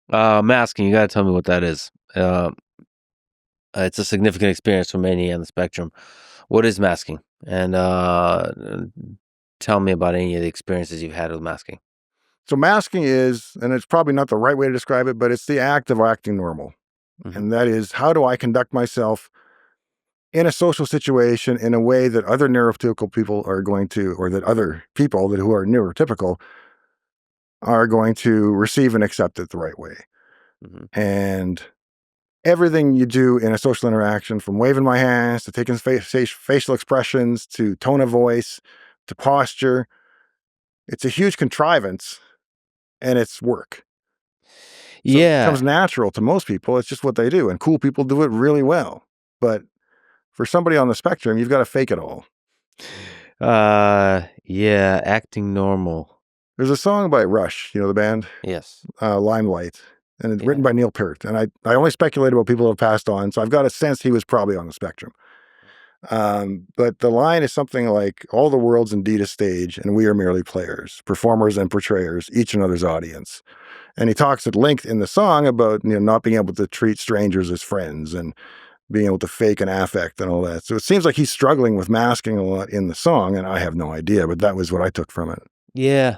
Masking, you gotta tell me what that is. It's a significant experience for many on the spectrum. What is masking? And tell me about any of the experiences you've had with masking. So masking is, and it's probably not the right way to describe it, but it's the act of acting normal. And that is, how do I conduct myself in a social situation in a way that other neurotypical people are going to, or that other people who are neurotypical are going to receive and accept it the right way. And everything you do in a social interaction, from waving my hands to taking facial expressions to tone of voice to posture, it's a huge contrivance and it's work. So it comes natural to most people. It's just what they do. And cool people do it really well. But for somebody on the spectrum, you've got to fake it all. Yeah, acting normal. There's a song by Rush, you know the band? Yes. Limelight. And it's written by Neil Peart. And I only speculate about people who have passed on, so I've got a sense he was probably on the spectrum. But the line is something like, all the world's indeed a stage, and we are merely players, performers and portrayers, each another's audience. And he talks at length in the song about not being able to treat strangers as friends and being able to fake an affect and all that. So it seems like he's struggling with masking a lot in the song, and I have no idea, but that was what I took from it. Yeah.